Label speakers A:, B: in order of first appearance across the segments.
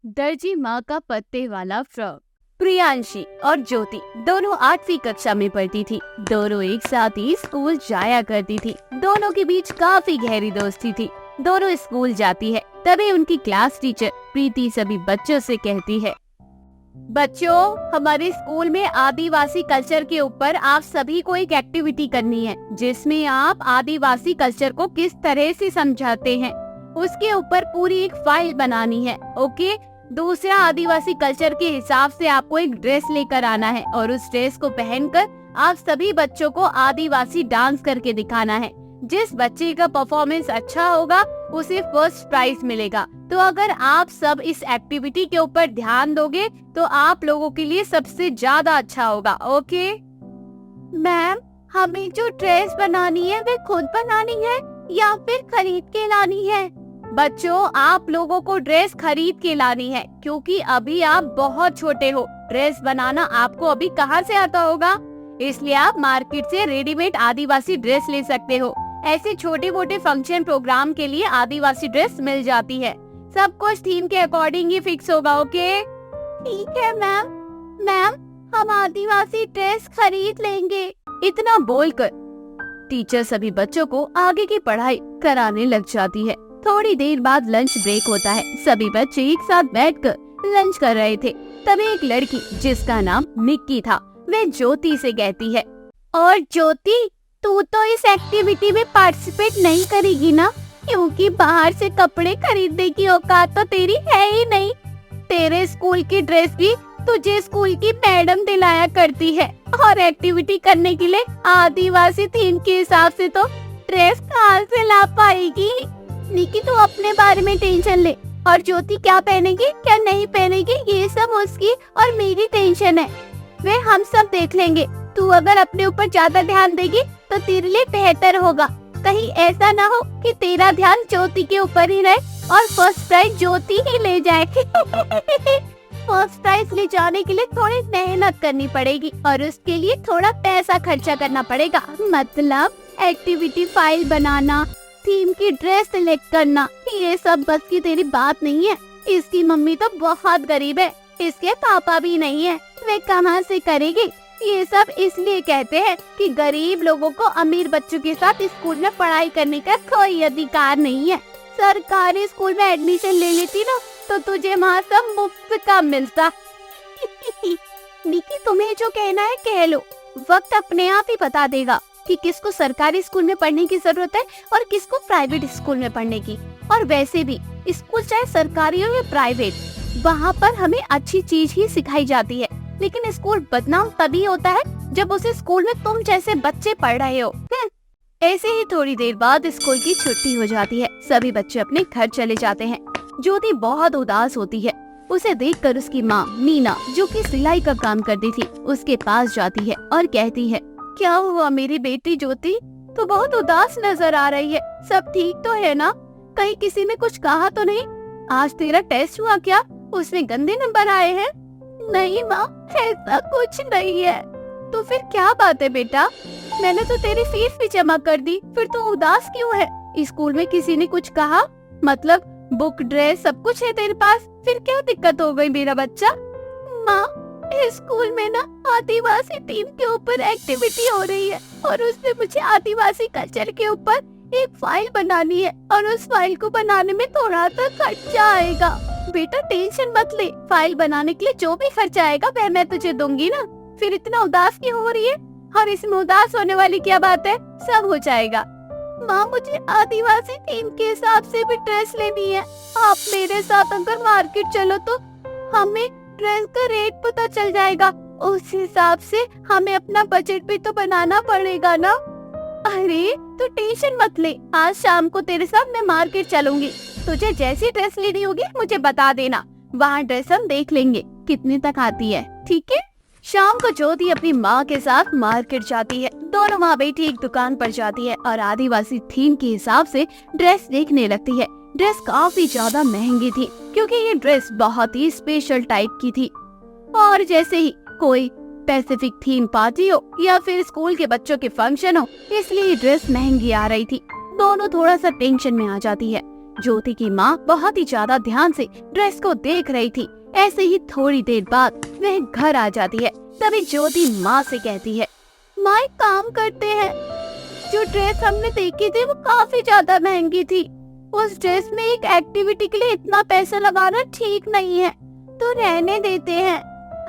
A: दर्जी माँ का पत्ते वाला फ्रॉक। प्रियांशी और ज्योति दोनों 8वीं कक्षा में पढ़ती थी। दोनों एक साथ ही स्कूल जाया करती थी। दोनों के बीच काफी गहरी दोस्ती थी। दोनों स्कूल जाती है, तभी उनकी क्लास टीचर प्रीति सभी बच्चों से कहती है, बच्चों, हमारे स्कूल में आदिवासी कल्चर के ऊपर आप सभी को एक एक्टिविटी करनी है, जिसमें आप आदिवासी कल्चर को किस तरह से समझाते हैं उसके ऊपर पूरी एक फाइल बनानी है। ओके। दूसरा, आदिवासी कल्चर के हिसाब से आपको एक ड्रेस लेकर आना है और उस ड्रेस को पहनकर आप सभी बच्चों को आदिवासी डांस करके दिखाना है। जिस बच्चे का परफॉर्मेंस अच्छा होगा उसे फर्स्ट प्राइज मिलेगा। तो अगर आप सब इस एक्टिविटी के ऊपर ध्यान दोगे तो आप लोगों के लिए सबसे ज्यादा अच्छा होगा। ओके मैम, हमें जो ड्रेस बनानी है वे खुद बनानी है या फिर खरीद के लानी है? बच्चों, आप लोगों को ड्रेस खरीद के लानी है, क्योंकि अभी आप बहुत छोटे हो। ड्रेस बनाना आपको अभी कहाँ से आता होगा, इसलिए आप मार्केट से रेडीमेड आदिवासी ड्रेस ले सकते हो। ऐसे छोटे मोटे फंक्शन प्रोग्राम के लिए आदिवासी ड्रेस मिल जाती है। सब कुछ थीम के अकॉर्डिंग ही फिक्स होगा। ओके ठीक है मैम। मैम, हम आदिवासी ड्रेस खरीद लेंगे। इतना बोलकर टीचर सभी बच्चों को आगे की पढ़ाई कराने लग जाती है। थोड़ी देर बाद लंच ब्रेक होता है। सभी बच्चे एक साथ बैठकर लंच कर रहे थे। तभी एक लड़की जिसका नाम निक्की था, वे ज्योति से कहती है, और ज्योति, तू तो इस एक्टिविटी में पार्टिसिपेट नहीं करेगी ना, क्योंकि बाहर से कपड़े खरीदने की औकात तो तेरी है ही नहीं। तेरे स्कूल की ड्रेस भी तुझे स्कूल की मैडम दिलाया करती है, और एक्टिविटी करने के लिए आदिवासी थीम के हिसाब से तो ड्रेस कहाँ से ला पाएगी? निकी, तू अपने बारे में टेंशन ले, और ज्योति क्या पहनेगी क्या नहीं पहनेगी ये सब उसकी और मेरी टेंशन है। वे हम सब देख लेंगे। तू अगर अपने ऊपर ज्यादा ध्यान देगी तो तेरे लिए बेहतर होगा। कहीं ऐसा ना हो कि तेरा ध्यान ज्योति के ऊपर ही रहे और फर्स्ट प्राइज ज्योति ही ले जाए। फर्स्ट प्राइज ले जाने के लिए थोड़ी मेहनत करनी पड़ेगी और उसके लिए थोड़ा पैसा खर्चा करना पड़ेगा। मतलब एक्टिविटी फाइल बनाना, थीम की ड्रेस सिलेक्ट करना, ये सब बस की तेरी बात नहीं है। इसकी मम्मी तो बहुत गरीब है, इसके पापा भी नहीं है, वे कहाँ से करेगी? ये सब इसलिए कहते हैं कि गरीब लोगों को अमीर बच्चों के साथ स्कूल में पढ़ाई करने का कोई अधिकार नहीं है। सरकारी स्कूल में एडमिशन ले लेती ना तो तुझे वहाँ सब मुफ्त का मिलता। निकी, तुम्हें जो कहना है कह लो, वक्त अपने आप ही बता देगा कि किसको सरकारी स्कूल में पढ़ने की जरूरत है और किसको प्राइवेट स्कूल में पढ़ने की। और वैसे भी स्कूल चाहे सरकारी हो या प्राइवेट, वहाँ पर हमें अच्छी चीज ही सिखाई जाती है। लेकिन स्कूल बदनाम तभी होता है जब उसे स्कूल में तुम जैसे बच्चे पढ़ रहे हो। ऐसे ही थोड़ी देर बाद स्कूल की छुट्टी हो जाती है। सभी बच्चे अपने घर चले जाते हैं। ज्योति बहुत उदास होती है। उसे देखकर उसकी माँ मीना, जो कि सिलाई का काम करती थी, उसके पास जाती है और कहती है, क्या हुआ मेरी बेटी ज्योति, तू बहुत उदास नजर आ रही है। सब ठीक तो है ना? कहीं किसी ने कुछ कहा तो नहीं? आज तेरा टेस्ट हुआ क्या? उसमें गंदे नंबर आए हैं? नहीं माँ, ऐसा कुछ नहीं है। तो फिर क्या बात है बेटा? मैंने तो तेरी फीस भी जमा कर दी, फिर तू उदास क्यों है? स्कूल में किसी ने कुछ कहा? मतलब बुक, ड्रेस सब कुछ है तेरे पास, फिर क्या दिक्कत हो गई मेरा बच्चा? माँ, स्कूल में ना आदिवासी थीम के ऊपर एक्टिविटी हो रही है और उसमें मुझे आदिवासी कल्चर के ऊपर एक फाइल बनानी है और उस फाइल को बनाने में थोड़ा सा खर्चा आएगा। बेटा टेंशन मत ले, फाइल बनाने के लिए जो भी खर्चा आएगा वह मैं तुझे दूंगी ना। फिर इतना उदास क्यों हो रही है? और इसमें उदास होने वाली क्या बात है, सब हो जाएगा। माँ, मुझे आदिवासी थीम के हिसाब से भी ड्रेस लेनी है। आप मेरे साथ अगर मार्केट चलो तो हमें ड्रेस का रेट पता चल जाएगा। उस हिसाब से हमें अपना बजट भी तो बनाना पड़ेगा ना। अरे तो टेंशन मत ले, आज शाम को तेरे साथ मैं मार्केट चलूंगी। तुझे जैसी ड्रेस लेनी होगी मुझे बता देना, वहाँ ड्रेस हम देख लेंगे कितने तक आती है। ठीक है। शाम को ज्योति अपनी माँ के साथ मार्केट जाती है। दोनों वहाँ बैठी एक दुकान पर जाती है और आदिवासी थीम के हिसाब से ड्रेस देखने लगती है। ड्रेस काफी ज्यादा महंगी थी, क्योंकि ये ड्रेस बहुत ही स्पेशल टाइप की थी। और जैसे ही कोई पैसिफिक थीम पार्टी हो या फिर स्कूल के बच्चों के फंक्शन हो, इसलिए ये ड्रेस महंगी आ रही थी। दोनों थोड़ा सा टेंशन में आ जाती है ज्योति की माँ बहुत ही ज्यादा ध्यान से ड्रेस को देख रही थी। ऐसे ही थोड़ी देर बाद वह घर आ जाती है। तभी ज्योति माँ से कहती है, माँ एक काम करते हैं, जो ड्रेस हमने देखी थी वो काफी ज्यादा महंगी थी। उस ड्रेस में एक एक्टिविटी के लिए इतना पैसा लगाना ठीक नहीं है, तो रहने देते हैं।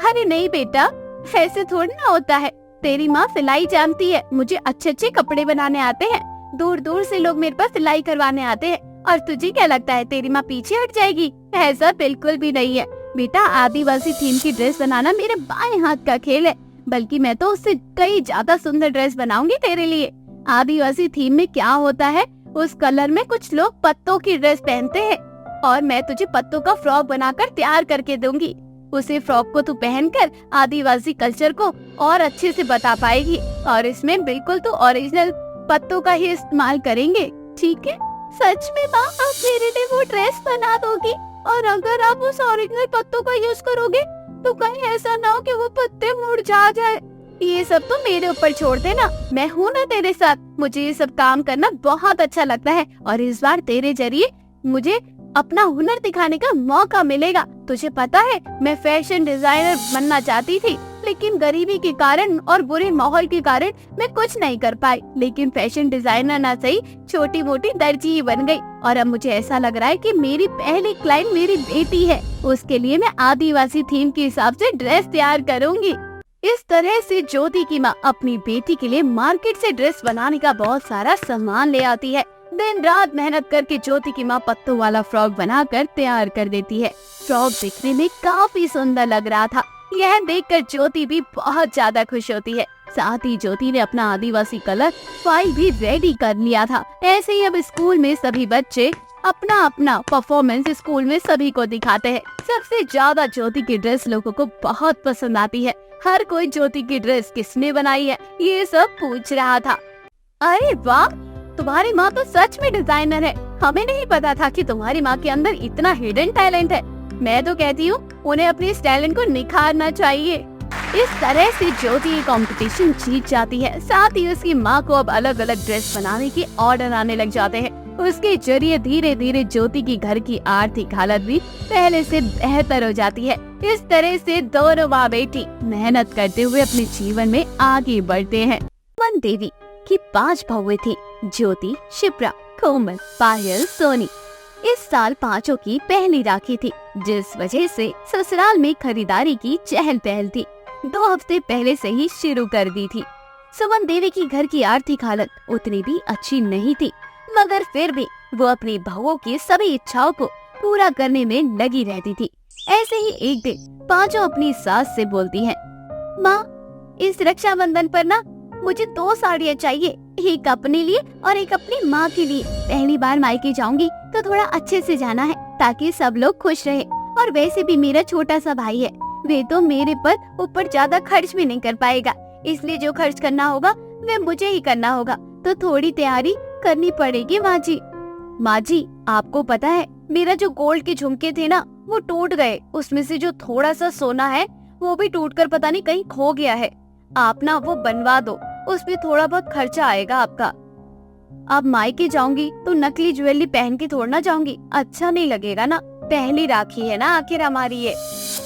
A: अरे नहीं बेटा, ऐसे थोड़ी ना होता है। तेरी माँ सिलाई जानती है, मुझे अच्छे अच्छे कपड़े बनाने आते हैं। दूर दूर से लोग मेरे पास सिलाई करवाने आते हैं, और तुझे क्या लगता है तेरी माँ पीछे हट जाएगी? ऐसा बिल्कुल भी नहीं है बेटा। आदिवासी थीम की ड्रेस बनाना मेरे बाएं हाथ का खेल है, बल्कि मैं तो उससे कई ज्यादा सुंदर ड्रेस बनाऊंगी तेरे लिए। आदिवासी थीम में क्या होता है, उस कलर में कुछ लोग पत्तों की ड्रेस पहनते हैं, और मैं तुझे पत्तों का फ्रॉक बनाकर तैयार करके दूंगी। उसे फ्रॉक को तू पहनकर आदिवासी कल्चर को और अच्छे से बता पाएगी, और इसमें बिल्कुल तू ओरिजिनल पत्तों का ही इस्तेमाल करेंगे, ठीक है? सच में माँ, आप मेरे लिए वो ड्रेस बना दोगी? और अगर आप उस ओरिजिनल पत्तों का यूज करोगे तो कहीं ऐसा ना हो कि वो पत्ते मुरझा जाए। ये सब तो मेरे ऊपर छोड़ देना, मैं हूँ ना तेरे साथ। मुझे ये सब काम करना बहुत अच्छा लगता है, और इस बार तेरे जरिए मुझे अपना हुनर दिखाने का मौका मिलेगा। तुझे पता है, मैं फैशन डिजाइनर बनना चाहती थी, लेकिन गरीबी के कारण और बुरे माहौल के कारण मैं कुछ नहीं कर पाई। लेकिन फैशन डिजाइनर ना सही, छोटी मोटी दर्जी ही बन गई। और अब मुझे ऐसा लग रहा है कि मेरी पहली क्लाइंट मेरी बेटी है। उसके लिए मैं आदिवासी थीम के हिसाब से ड्रेस तैयार करूंगी। इस तरह से ज्योति की माँ अपनी बेटी के लिए मार्केट से ड्रेस बनाने का बहुत सारा सामान ले आती है। दिन रात मेहनत करके ज्योति की माँ पत्तों वाला फ्रॉक बनाकर तैयार कर देती है। फ्रॉक दिखने में काफी सुंदर लग रहा था। यह देखकर ज्योति भी बहुत ज्यादा खुश होती है। साथ ही ज्योति ने अपना आदिवासी कलर फाइल भी रेडी कर लिया था। ऐसे ही अब स्कूल में सभी बच्चे अपना अपना परफॉर्मेंस स्कूल में सभी को दिखाते हैं। सबसे ज्यादा ज्योति की ड्रेस लोगों को बहुत पसंद आती है। हर कोई ज्योति की ड्रेस किसने बनाई है ये सब पूछ रहा था। अरे वाह, तुम्हारी माँ तो सच में डिजाइनर है। हमें नहीं पता था कि तुम्हारी माँ के अंदर इतना हिडन टैलेंट है। मैं तो कहती हूँ उन्हें अपने इस टैलेंट को निखारना चाहिए। इस तरह से ज्योति ये कंपटीशन जीत जाती है। साथ ही उसकी माँ को अब अलग अलग ड्रेस बनाने के ऑर्डर आने लग जाते हैं। उसके जरिए धीरे धीरे ज्योति की घर की आर्थिक हालत भी पहले से बेहतर हो जाती है। इस तरह से दोनों माँ बेटी मेहनत करते हुए अपने जीवन में आगे बढ़ते हैं। सुमन देवी की 5 बहुएं थी, ज्योति, शिप्रा, कोमल, पायल, सोनी। इस साल 5 की पहली राखी थी, जिस वजह से ससुराल में खरीदारी की चहल पहल थी। 2 हफ्ते पहले से ही शुरू कर दी थी। सुमन देवी की घर की आर्थिक हालत उतनी भी अच्छी नहीं थी, मगर फिर भी वो अपनी बहुओं की सभी इच्छाओं को पूरा करने में लगी रहती थी। ऐसे ही एक दिन 5 अपनी सास से बोलती हैं, माँ, इस रक्षाबंधन पर ना मुझे 2 साड़ियाँ चाहिए, एक अपने लिए और एक अपनी माँ के लिए। पहली बार मायके जाऊंगी तो थोड़ा अच्छे से जाना है, ताकि सब लोग खुश रहे। और वैसे भी मेरा छोटा सा भाई है, वे तो मेरे पर ऊपर ज्यादा खर्च भी नहीं कर पाएगा, इसलिए जो खर्च करना होगा वे मुझे ही करना होगा। तो थोड़ी तैयारी करनी पड़ेगी माँ जी। माँ जी, आपको पता है मेरा जो गोल्ड के झुमके थे ना वो टूट गए। उसमें से जो थोड़ा सा सोना है वो भी टूटकर पता नहीं कहीं खो गया है। आप ना वो बनवा दो, उसमें थोड़ा बहुत खर्चा आएगा आपका। अब मायके जाऊंगी तो नकली ज्वेलरी पहन के थोड़ा ना जाऊंगी, अच्छा नहीं लगेगा ना। पहली राखी है ना आखिर हमारी ये।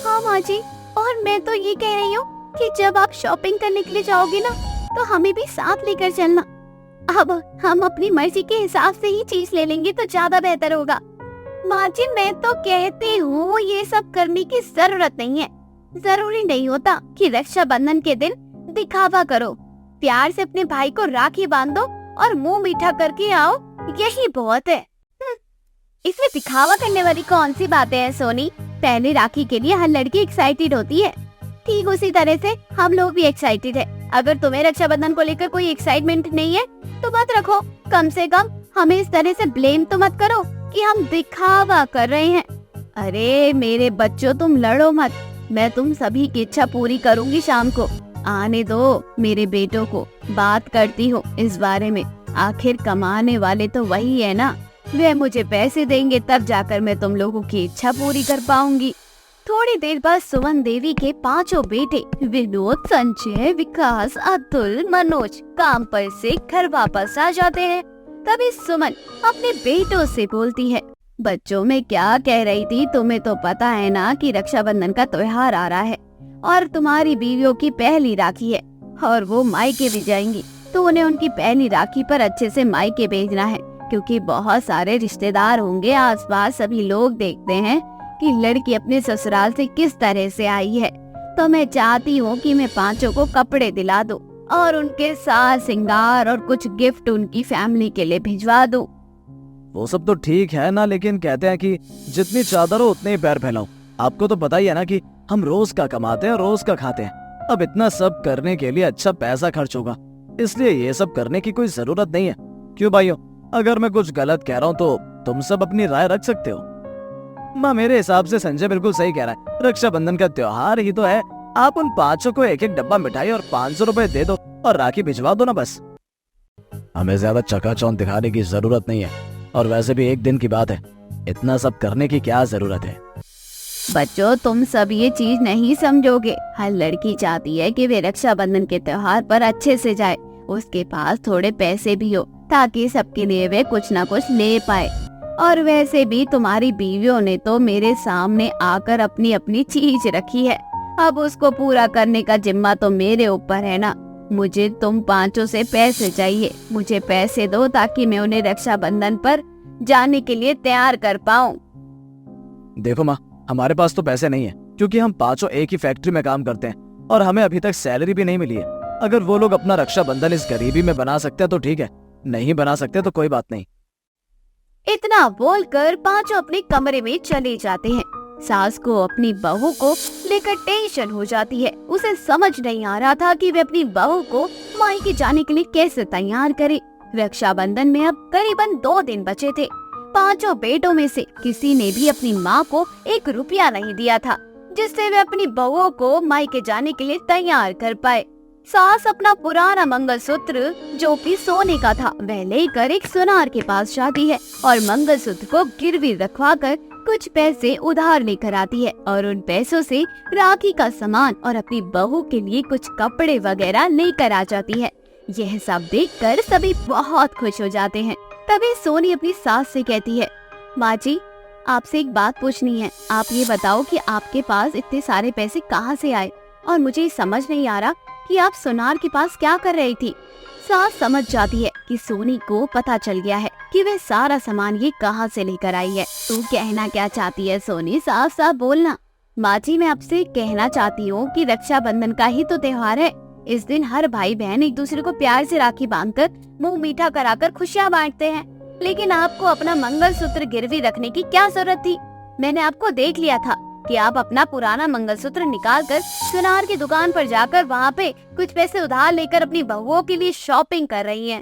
A: हाँ माँ जी, और मैं तो ये कह रही हूँ कि जब आप शॉपिंग करने के लिए जाओगे ना तो हमें भी साथ लेकर चलना। अब हम अपनी मर्जी के हिसाब से ही चीज ले लेंगे तो ज्यादा बेहतर होगा। माँ जी, मैं तो कहती हूँ ये सब करने की जरूरत नहीं है। जरूरी नहीं होता कि रक्षाबंधन के दिन दिखावा करो। प्यार से अपने भाई को राखी बांधो और मुंह मीठा करके आओ, यही बहुत है। इसमें दिखावा करने वाली कौन सी बातें हैं सोनी? पहली राखी के लिए हर लड़की एक्साइटेड होती है, ठीक उसी तरह से हम लोग भी एक्साइटेड है। अगर तुम्हें रक्षाबंधन को लेकर कोई एक्साइटमेंट नहीं है तो मत रखो। कम से कम हमें इस तरह से ब्लेम तो मत करो कि हम दिखावा कर रहे हैं। अरे मेरे बच्चों, तुम लड़ो मत, मैं तुम सभी की इच्छा पूरी करूंगी। शाम को आने दो मेरे बेटों को, बात करती हूँ इस बारे में। आखिर कमाने वाले तो वही है ना, वे मुझे पैसे देंगे तब जाकर मैं तुम लोगों की इच्छा पूरी कर पाऊंगी। थोड़ी देर बाद सुमन देवी के 5 बेटे विनोद, संजय, विकास, अतुल, मनोज काम पर से घर वापस आ जाते हैं। तभी सुमन अपने बेटों से बोलती है, बच्चों मैं क्या कह रही थी, तुम्हें तो पता है ना कि रक्षाबंधन का त्योहार आ रहा है और तुम्हारी बीवियों की पहली राखी है और वो मायके भी जाएंगी, तो उन्हें उनकी पहली राखी पर अच्छे से मायके भेजना है, क्योंकि बहुत सारे रिश्तेदार होंगे आसपास। सभी लोग देखते हैं कि लड़की अपने ससुराल से किस तरह से आई है। तो मैं चाहती हूँ कि मैं पांचों को कपड़े दिला दूं और उनके साथ श्रृंगार और कुछ गिफ्ट उनकी फैमिली के लिए भिजवा दूं।
B: वो सब तो ठीक है ना, लेकिन कहते हैं कि जितनी चादर हो उतने ही पैर फैलाओ। आपको तो पता ही है ना कि हम रोज का कमाते हैं, रोज का खाते हैं। अब इतना सब करने के लिए अच्छा पैसा खर्च होगा, इसलिए ये सब करने की कोई जरूरत नहीं है। क्यों भाइयों, अगर मैं कुछ गलत कह रहा हूँ तो तुम सब अपनी राय रख सकते हो। माँ, मेरे हिसाब से संजय बिल्कुल सही कह रहा है। रक्षाबंधन का त्योहार ही तो है। आप उन पांचों को एक एक डब्बा मिठाई और 500 रुपए दे दो और राखी भिजवा दो ना बस। हमें ज्यादा चकाचौंध दिखाने की जरूरत नहीं है, और वैसे भी एक दिन की बात है, इतना सब करने की क्या जरूरत है।
A: बच्चों, तुम सब ये चीज नहीं समझोगे। हर लड़की चाहती है कि वे रक्षाबंधन के त्योहार पर अच्छे से जाए, उसके पास थोड़े पैसे भी हो ताकि सबके लिए वे कुछ न कुछ ले पाए। और वैसे भी तुम्हारी बीवियों ने तो मेरे सामने आकर अपनी अपनी चीज रखी है, अब उसको पूरा करने का जिम्मा तो मेरे ऊपर है ना। मुझे तुम पांचों से पैसे चाहिए, मुझे पैसे दो ताकि मैं उन्हें रक्षाबंधन पर जाने के लिए तैयार कर पाऊं।
B: देखो माँ, हमारे पास तो पैसे नहीं है, क्योंकि हम पांचों एक ही फैक्ट्री में काम करते हैं और हमें अभी तक सैलरी भी नहीं मिली है। अगर वो लोग अपना रक्षाबंधन इस गरीबी में बना सकते हैं तो ठीक है, नहीं बना सकते तो कोई बात नहीं।
A: इतना बोलकर पांचों अपने कमरे में चले जाते हैं। सास को अपनी बहू को लेकर टेंशन हो जाती है। उसे समझ नहीं आ रहा था कि वे अपनी बहू को मायके जाने के लिए कैसे तैयार करे। रक्षाबंधन में अब करीबन 2 दिन बचे थे। पांचों बेटों में से किसी ने भी अपनी माँ को 1 रुपया नहीं दिया था, जिससे वे अपनी बहुओं को मायके जाने के लिए तैयार कर पाए। सास अपना पुराना मंगलसूत्र जो कि सोने का था वह लेकर एक सुनार के पास जाती है और मंगलसूत्र को गिरवी रखवाकर कुछ पैसे उधार लेकर आती है और उन पैसों से राखी का सामान और अपनी बहू के लिए कुछ कपड़े वगैरह लेकर आ जाती है। यह सब देखकर सभी बहुत खुश हो जाते हैं। तभी सोनी अपनी सास से कहती है, माँ जी, आपसे एक बात पूछनी है। आप ये बताओ कि आपके पास इतने सारे पैसे कहाँ से आए, और मुझे समझ नहीं आ रहा कि आप सुनार के पास क्या कर रही थी। सास समझ जाती है कि सोनी को पता चल गया है कि वह सारा सामान ये कहाँ से लेकर आई है। तू कहना क्या चाहती है सोनी, साफ साफ बोलना। माँ जी, मैं आपसे कहना चाहती हूँ कि रक्षाबंधन का ही तो त्योहार है। इस दिन हर भाई बहन एक दूसरे को प्यार से राखी बांधकर मुंह मीठा कराकर खुशियाँ बांटते हैं, लेकिन आपको अपना मंगलसूत्र गिरवी रखने की क्या जरूरत थी। मैंने आपको देख लिया था कि आप अपना पुराना मंगलसूत्र निकालकर सुनार की दुकान पर जाकर वहाँ पे कुछ पैसे उधार लेकर अपनी बहुओं के लिए शॉपिंग कर रही हैं।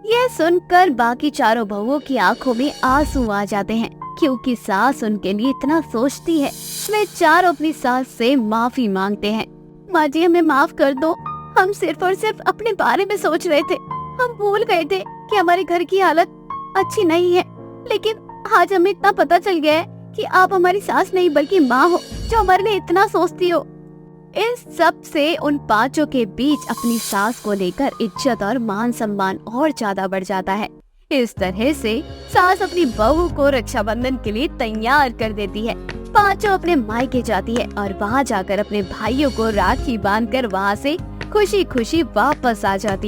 A: यह सुनकर बाकी चारों बहुओं की आंखों में आंसू आ जाते हैं, क्योंकि सास उनके लिए इतना सोचती है। वे चारों अपनी सास से माफी मांगते हैं। माँ जी, हमें माफ कर दो, हम सिर्फ और सिर्फ अपने बारे में सोच रहे थे। हम भूल गए थे कि हमारे घर की हालत अच्छी नहीं है, लेकिन आज हमें इतना पता चल गया है कि आप हमारी सास नहीं बल्कि माँ हो, जो हमारे लिए इतना सोचती हो। इस सब से उन पांचों के बीच अपनी सास को लेकर इज्जत और मान सम्मान और ज्यादा बढ़ जाता है। इस तरह से सास अपनी बहू को रक्षाबंधन के लिए तैयार कर देती है। पांचों अपने मायके जाती है और वहाँ जाकर अपने भाइयों को राखी बांधकर वहाँ से खुशी खुशी वापस आ जाती है।